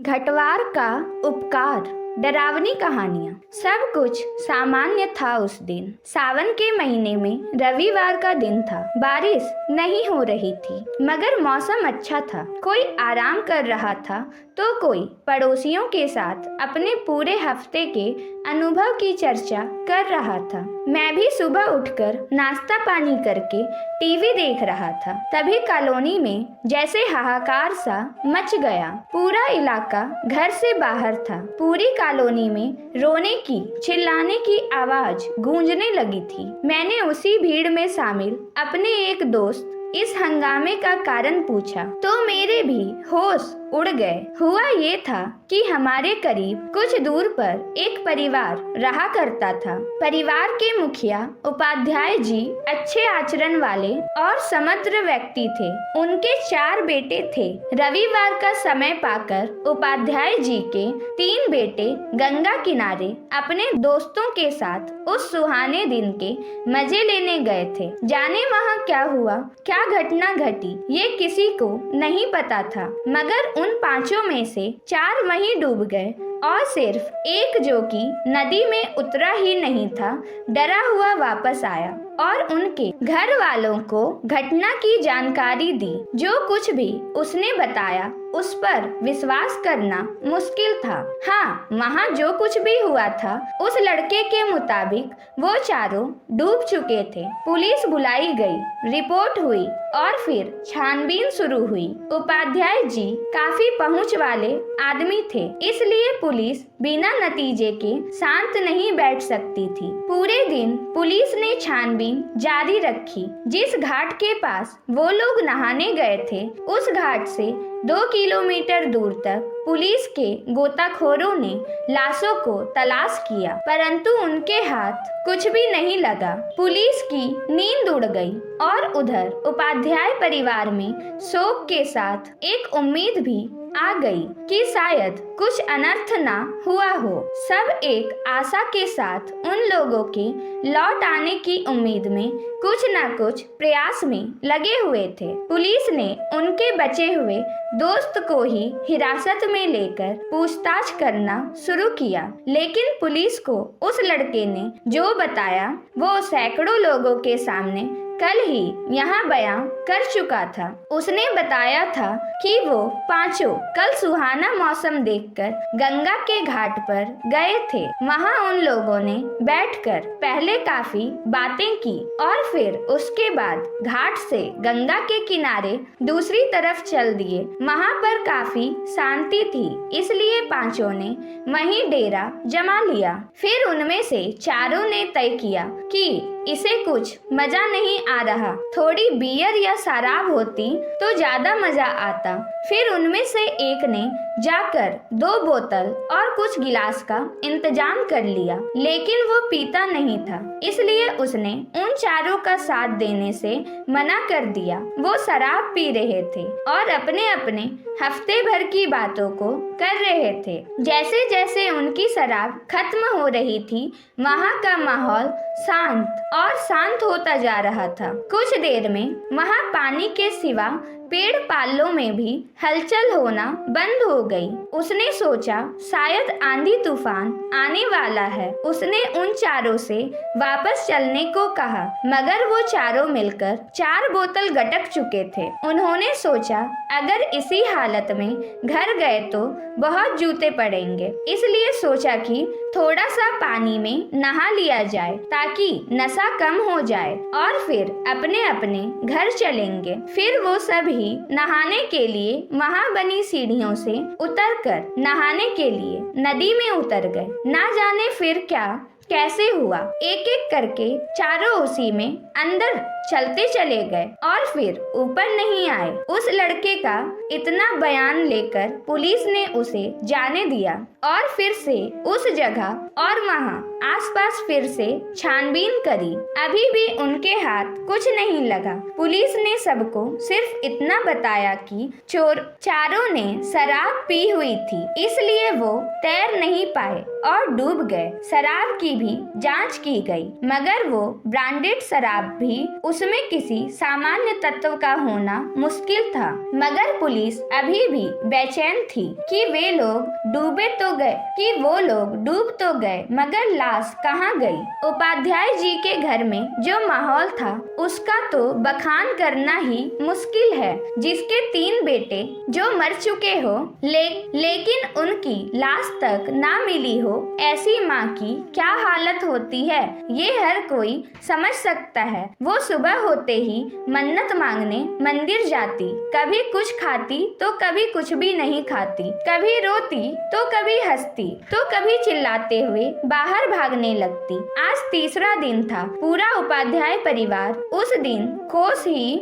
घटवार का उपकार। डरावनी कहानियां। सब कुछ सामान्य था उस दिन। सावन के महीने में रविवार का दिन था। बारिश नहीं हो रही थी मगर मौसम अच्छा था। कोई आराम कर रहा था तो कोई पड़ोसियों के साथ अपने पूरे हफ्ते के अनुभव की चर्चा कर रहा था। मैं भी सुबह उठकर नाश्ता पानी करके टीवी देख रहा था। तभी कॉलोनी में जैसे हाहाकार सा मच गया। पूरा इलाका घर से बाहर था। पूरी कॉलोनी में रोने की चिल्लाने की आवाज गूंजने लगी थी। मैंने उसी भीड़ में शामिल अपने एक दोस्त इस हंगामे का कारण पूछा तो मेरे भी होश उड़ गए। हुआ ये था कि हमारे करीब कुछ दूर पर एक परिवार रहा करता था। परिवार के मुखिया उपाध्याय जी अच्छे आचरण वाले और समग्र व्यक्ति थे। उनके 4 बेटे थे। रविवार का समय पाकर उपाध्याय जी के 3 बेटे गंगा किनारे अपने दोस्तों के साथ उस सुहाने दिन के मजे लेने गए थे। जाने वहाँ क्या हुआ, क्या घटना घटी, ये किसी को नहीं पता था मगर उन 5 में से 4 वहीं डूब गए और सिर्फ एक जो कि नदी में उतरा ही नहीं था, डरा हुआ वापस आया और उनके घर वालों को घटना की जानकारी दी। जो कुछ भी उसने बताया उस पर विश्वास करना मुश्किल था। हाँ, वहाँ जो कुछ भी हुआ था उस लड़के के मुताबिक वो चारों डूब चुके थे। पुलिस बुलाई गई, रिपोर्ट हुई और फिर छानबीन शुरू हुई। उपाध्याय जी काफी पहुंच वाले आदमी थे, इसलिए पुलिस बिना नतीजे के शांत नहीं बैठ सकती थी। पूरे दिन पुलिस ने छानबीन जारी रखी। जिस घाट के पास वो लोग नहाने गए थे उस घाट से 2 किलोमीटर दूर तक पुलिस के गोताखोरों ने लाशों को तलाश किया परंतु उनके हाथ कुछ भी नहीं लगा। पुलिस की नींद उड़ गई और उधर उपाध्याय परिवार में शोक के साथ एक उम्मीद भी आ गई कि शायद कुछ अनर्थ ना हुआ हो। सब एक आशा के साथ उन लोगों के लौट आने की उम्मीद में कुछ ना कुछ प्रयास में लगे हुए थे। पुलिस ने उनके बचे हुए दोस्त को ही हिरासत में लेकर पूछताछ करना शुरू किया, लेकिन पुलिस को उस लड़के ने जो बताया वो सैकड़ों लोगों के सामने कल ही यहाँ बयां कर चुका था। उसने बताया था कि वो 5 कल सुहाना मौसम देखकर गंगा के घाट पर गए थे। वहाँ उन लोगों ने बैठकर पहले काफी बातें की और फिर उसके बाद घाट से गंगा के किनारे दूसरी तरफ चल दिए। वहाँ पर काफी शांति थी, इसलिए 5 ने वहीं डेरा जमा लिया। फिर उनमें से 4 ने तय किया कि इसे कुछ मजा नहीं आ रहा, थोड़ी बियर या शराब होती तो ज्यादा मजा आता। फिर उनमें से एक ने जाकर 2 बोतल और कुछ गिलास का इंतजाम कर लिया, लेकिन वो पीता नहीं था, इसलिए उसने उन 4 का साथ देने से मना कर दिया। वो शराब पी रहे थे और अपने अपने हफ्ते भर की बातों को कर रहे थे। जैसे जैसे उनकी शराब खत्म हो रही थी वहाँ का माहौल शांत होता जा रहा था। कुछ देर में वहाँ पानी के सिवा पेड़ पालों में भी हलचल होना बंद हो गई। उसने सोचा शायद आंधी तूफान आने वाला है। उसने उन 4 से वापस चलने को कहा मगर वो 4 मिलकर 4 बोतल गटक चुके थे। उन्होंने सोचा अगर इसी हालत में घर गए तो बहुत जूते पड़ेंगे, इसलिए सोचा कि थोड़ा सा पानी में नहा लिया जाए ताकि नशा कम हो जाए और फिर अपने अपने घर चलेंगे। फिर वो सभी नहाने के लिए वहाँ बनी सीढ़ियों से उतरकर नहाने के लिए नदी में उतर गए। ना जाने फिर क्या कैसे हुआ, एक एक करके 4 उसी में अंदर चलते चले गए और फिर ऊपर नहीं आए। उस लड़के का इतना बयान लेकर पुलिस ने उसे जाने दिया और फिर से उस जगह और वहाँ आसपास फिर से छानबीन करी। अभी भी उनके हाथ कुछ नहीं लगा। पुलिस ने सबको सिर्फ इतना बताया कि 4 ने शराब पी हुई थी, इसलिए वो तैर नहीं पाए और डूब गए। शराब की भी जांच की गई, मगर वो ब्रांडेड शराब भी उसमें किसी सामान्य तत्व का होना मुश्किल था। मगर पुलिस अभी भी बेचैन थी कि वो लोग डूब तो गए, मगर लाश कहाँ गई। उपाध्याय जी के घर में जो माहौल था उसका तो बखान करना ही मुश्किल है। जिसके 3 बेटे जो मर चुके हो, लेकिन उनकी लाश तक ना मिली हो, ऐसी माँ की क्या हालत होती है ये हर कोई समझ सकता है। वो सुबह होते ही मन्नत मांगने मंदिर जाती, कभी कुछ खाती तो कभी कुछ भी नहीं खाती, कभी रोती तो कभी हंसती तो कभी चिल्लाते हुए बाहर भागने लगती। आज तीसरा दिन था। पूरा उपाध्याय परिवार उस दिन कोस ही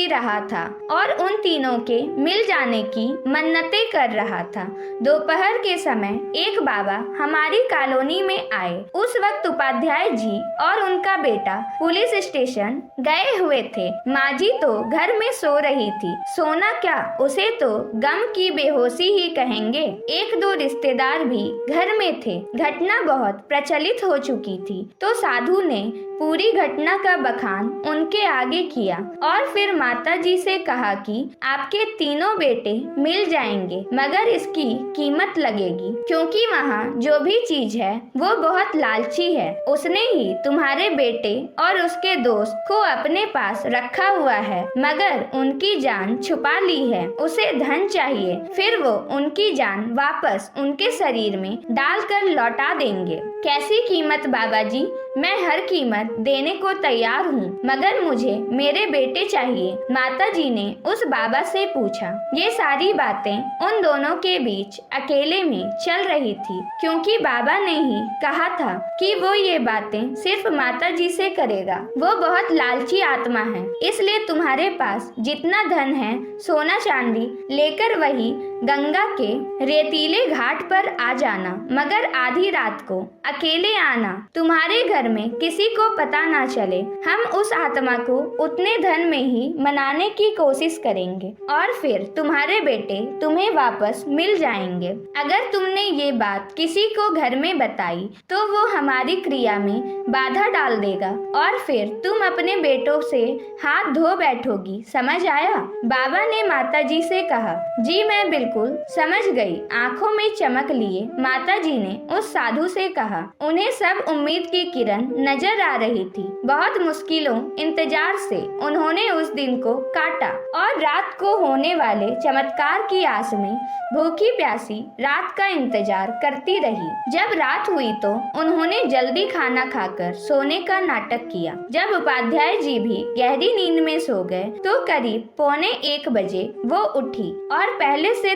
रहा था और उन तीनों के मिल जाने की मन्नतें कर रहा था। दोपहर के समय एक बाबा हमारी कॉलोनी में आए। उस वक्त उपाध्याय जी और उनका बेटा पुलिस स्टेशन गए हुए थे। माँ जी तो घर में सो रही थी। सोना क्या, उसे तो गम की बेहोशी ही कहेंगे। 1-2 रिश्तेदार भी घर में थे। घटना बहुत प्रचलित हो चुकी थी, तो साधु ने पूरी घटना का बखान उनके आगे किया और फिर माता जी से कहा कि आपके तीनों बेटे मिल जाएंगे, मगर इसकी कीमत लगेगी, क्योंकि वहाँ जो भी चीज है वो बहुत लालची है। उसने ही तुम्हारे बेटे और उसके दोस्त को अपने पास रखा हुआ है, मगर उनकी जान छुपा ली है। उसे धन चाहिए, फिर वो उनकी जान वापस उनके शरीर में डालकर लौटा देंगे। कैसी कीमत बाबा जी? मैं हर कीमत देने को तैयार हूँ, मगर मुझे मेरे बेटे चाहिए। माता जी ने उस बाबा से पूछा। ये सारी बातें उन दोनों के बीच अकेले में चल रही थी, क्योंकि बाबा ने ही कहा था कि वो ये बातें सिर्फ माता जी से करेगा। वो बहुत लालची आत्मा है, इसलिए तुम्हारे पास जितना धन है, सोना चांदी लेकर वही गंगा के रेतीले घाट पर आ जाना, मगर आधी रात को अकेले आना। तुम्हारे घर में किसी को पता ना चले। हम उस आत्मा को उतने धन में ही मनाने की कोशिश करेंगे और फिर तुम्हारे बेटे तुम्हें वापस मिल जाएंगे। अगर तुमने ये बात किसी को घर में बताई तो वो हमारी क्रिया में बाधा डाल देगा और फिर तुम अपने बेटों से हाथ धो बैठोगी। समझ आया? बाबा ने माता जी से कहा। जी मैं बिल्कुल समझ गई। आंखों में चमक लिए माता जी ने उस साधु से कहा। उन्हें सब उम्मीद की किरण नजर आ रही थी। बहुत मुश्किलों इंतजार से उन्होंने उस दिन को काटा और रात को होने वाले चमत्कार की आस में भूखी प्यासी रात का इंतजार करती रही। जब रात हुई तो उन्होंने जल्दी खाना खाकर सोने का नाटक किया। जब उपाध्याय जी भी गहरी नींद में सो गए तो करीब 1:45 बजे वो उठी और पहले से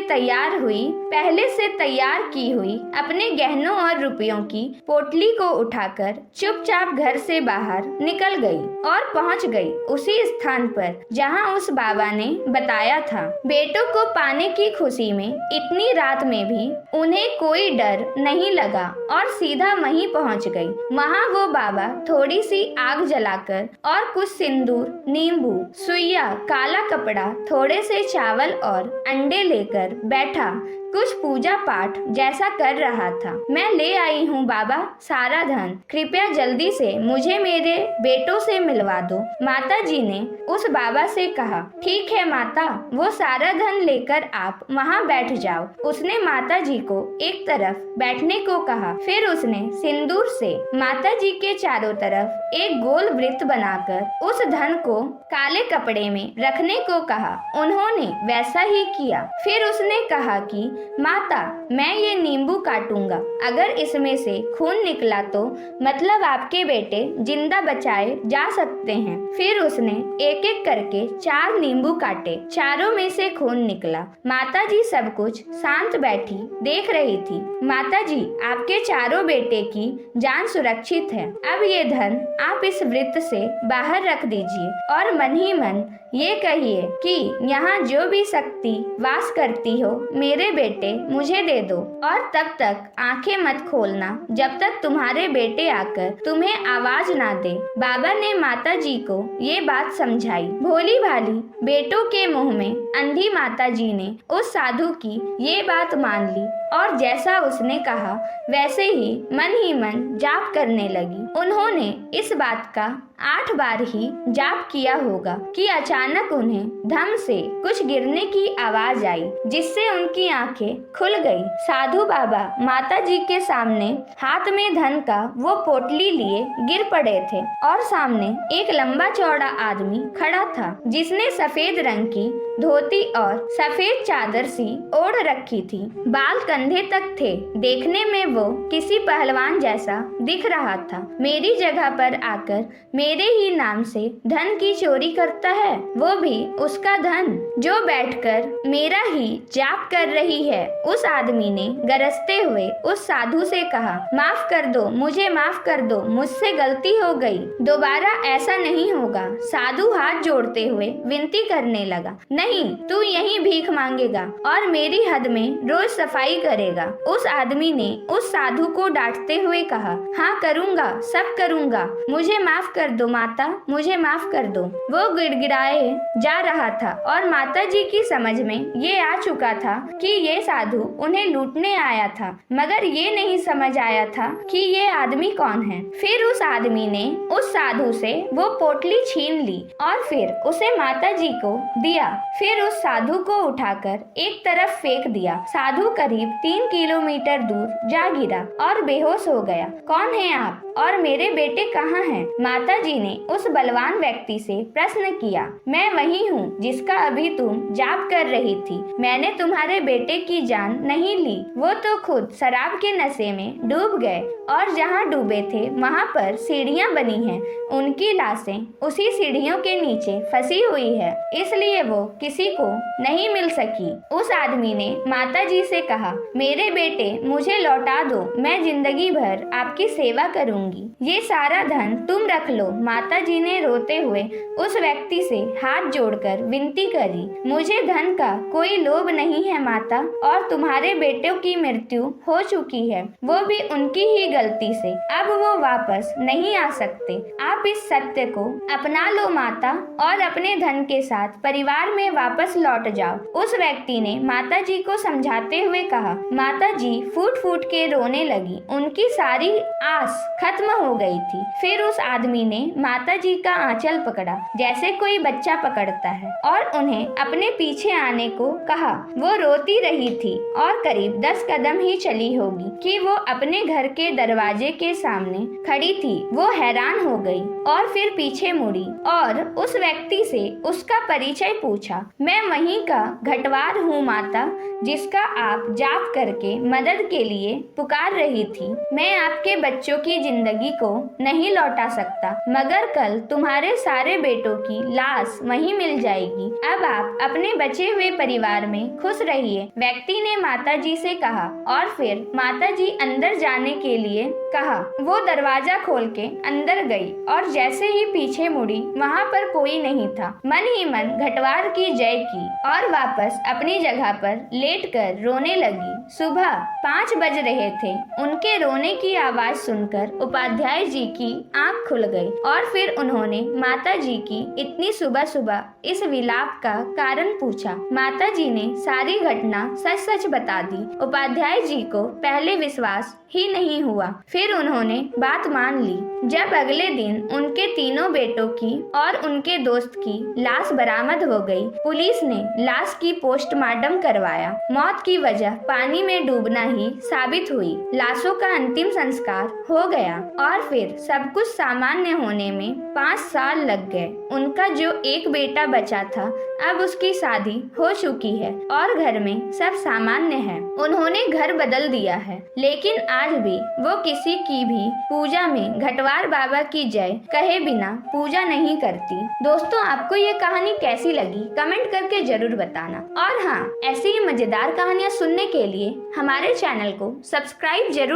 तैयार की हुई अपने गहनों और रुपयों की पोटली को उठाकर चुपचाप घर से बाहर निकल गई और पहुंच गई उसी स्थान पर जहां उस बाबा ने बताया था। बेटों को पाने की खुशी में इतनी रात में भी उन्हें कोई डर नहीं लगा और सीधा वहीं पहुंच गई। वहां वो बाबा थोड़ी सी आग जलाकर और कुछ सिंदूर, नींबू, सुइया, काला कपड़ा, थोड़े से चावल और अंडे लेकर बैठा कुछ पूजा पाठ जैसा कर रहा था। मैं ले आई हूँ बाबा सारा धन, कृपया जल्दी से मुझे मेरे बेटों से मिलवा दो। माता जी ने उस बाबा से कहा। ठीक है माता, वो सारा धन लेकर आप वहाँ बैठ जाओ। उसने माता जी को एक तरफ बैठने को कहा। फिर उसने सिंदूर से माता जी के चारों तरफ एक गोल वृत्त बनाकर उस धन को काले कपड़े में रखने को कहा। उन्होंने वैसा ही किया। फिर उसने कहा कि माता, मैं ये नींबू काटूंगा, अगर इसमें से खून निकला तो मतलब आपके बेटे जिंदा बचाए जा सकते हैं। फिर उसने एक एक करके 4 नींबू काटे, चारों में से खून निकला। माता जी सब कुछ शांत बैठी देख रही थी। माता जी, आपके चारों बेटे की जान सुरक्षित है। अब ये धन आप इस वृत्त से बाहर रख दीजिए और मन ही मन ये कहिए कि यहाँ जो भी शक्ति वास करती हो, मेरे बेटे मुझे दे दो। और तब तक आंखें मत खोलना जब तक तुम्हारे बेटे आकर तुम्हें आवाज आवाज ना दे। बाबा ने माता जी को ये बात समझाई। भोली भाली बेटों के मुंह में अंधी माता जी ने उस साधु की ये बात मान ली और जैसा उसने कहा वैसे ही मन जाप करने लगी। उन्होंने इस बात का 8 बार ही जाप किया होगा कि अचानक उन्हें धम से कुछ गिरने की आवाज आई, जिससे उनकी आंखें खुल गई। साधु बाबा माता जी के सामने हाथ में धन का वो पोटली लिए गिर पड़े थे और सामने एक लंबा चौड़ा आदमी खड़ा था, जिसने सफेद रंग की धोती और सफेद चादर सी ओढ़ रखी थी। बाल कंधे तक थे। देखने में वो किसी पहलवान जैसा दिख रहा था। मेरी जगह पर आकर मेरे ही नाम से धन की चोरी करता है, वो भी उसका धन जो बैठकर मेरा ही जाप कर रही है। उस आदमी ने गरजते हुए उस साधु से कहा, माफ कर दो, मुझे माफ कर दो, मुझसे गलती हो गई, दोबारा ऐसा नहीं होगा। साधु हाथ जोड़ते हुए विनती करने लगा, नहीं, तू यहीं भीख मांगेगा और मेरी हद में रोज सफाई करेगा। उस आदमी ने उस साधु को डांटते हुए कहा, हाँ करूँगा, सब करूँगा, मुझे माफ कर दो माता, मुझे माफ कर दो। वो गिड़गिड़ाए जा रहा था और माता जी की समझ में ये आ चुका था कि ये साधु उन्हें लूटने आया था, मगर ये नहीं समझ आया था कि ये आदमी कौन है। फिर उस आदमी ने उस साधु से वो पोटली छीन ली और फिर उसे माता जी को दिया। फिर उस साधु को उठाकर एक तरफ फेंक दिया। साधु करीब 3 किलोमीटर दूर जा गिरा और बेहोश हो गया। कौन है आप और मेरे बेटे कहाँ हैं? माता जी ने उस बलवान व्यक्ति से प्रश्न किया। मैं वही हूँ जिसका अभी तुम जाप कर रही थी। मैंने तुम्हारे बेटे की जान नहीं ली, वो तो खुद शराब के नशे में डूब गए और जहाँ डूबे थे वहाँ पर सीढ़ियाँ बनी हैं। उनकी लाशें उसी सीढ़ियों के नीचे फंसी हुई है, इसलिए वो किसी को नहीं मिल सकी। उस आदमी ने माता जी से कहा, मेरे बेटे मुझे लौटा दो, मैं जिंदगी भर आपकी सेवा करूंगी। ये सारा धन तुम रख लो। माता जी ने रोते हुए उस व्यक्ति से हाथ जोड़कर विनती करी, मुझे धन का कोई लोभ नहीं है माता, और तुम्हारे बेटों की मृत्यु हो चुकी है, वो भी उनकी ही गलती से। अब वो वापस नहीं आ सकते। आप इस सत्य को अपना लो माता और अपने धन के साथ परिवार में वापस लौट जाओ। उस व्यक्ति ने माता जी को समझाते हुए कहा। माता जी फूट फूट के रोने लगी। उनकी सारी आस खत्म हो गई थी। फिर उस आदमी ने माता जी का आंचल पकड़ा जैसे कोई बच्चा पकड़ता है और उन्हें अपने पीछे आने को कहा। वो रोती रही थी और करीब 10 कदम ही चली होगी कि वो अपने घर के दरवाजे के सामने खड़ी थी। वो हैरान हो गई और फिर पीछे मुड़ी और उस व्यक्ति से उसका परिचय पूछा। मैं वहीं का घटवार हूँ माता, जिसका आप जाप करके मदद के लिए पुकार रही थी। मैं आपके बच्चों की जिंदगी को नहीं लौटा सकता, मगर कल तुम्हारे सारे बेटों की लाश वहीं मिल जाएगी। अब आप अपने बचे हुए परिवार में खुश रहिए, व्यक्ति ने माता जी से कहा और फिर माता जी अंदर जाने के लिए कहा। वो दरवाजा खोल के अंदर गई और जैसे ही पीछे मुड़ी वहाँ पर कोई नहीं था। मन ही मन घटवार की जय की और वापस अपनी जगह पर लेटकर रोने लगी। सुबह 5 बज रहे थे। उनके रोने की आवाज सुनकर उपाध्याय जी की आंख खुल गई और फिर उन्होंने माता जी की इतनी सुबह सुबह इस विलाप का कारण पूछा। माता जी ने सारी घटना सच सच बता दी। उपाध्याय जी को पहले विश्वास ही नहीं हुआ, फिर उन्होंने बात मान ली। जब अगले दिन उनके तीनों बेटों की और उनके दोस्त की लाश बरामद हो गई, पुलिस ने लाश की पोस्टमार्टम करवाया। मौत की वजह पानी में डूबना ही साबित हुई। लाशों का अंतिम संस्कार हो गया और फिर सब कुछ सामान्य होने में 5 साल लग गए। उनका जो एक बेटा बचा था, अब उसकी शादी हो चुकी है और घर में सब सामान्य है। उन्होंने घर बदल दिया है, लेकिन आज भी वो किसी की भी पूजा में घटवार बाबा की जय कहे बिना पूजा नहीं करती। दोस्तों, आपको ये कहानी कैसी लगी कमेंट करके जरूर बताना। और हाँ, ऐसी ही मजेदार कहानियाँ सुनने के लिए हमारे चैनल को सब्सक्राइब जरूर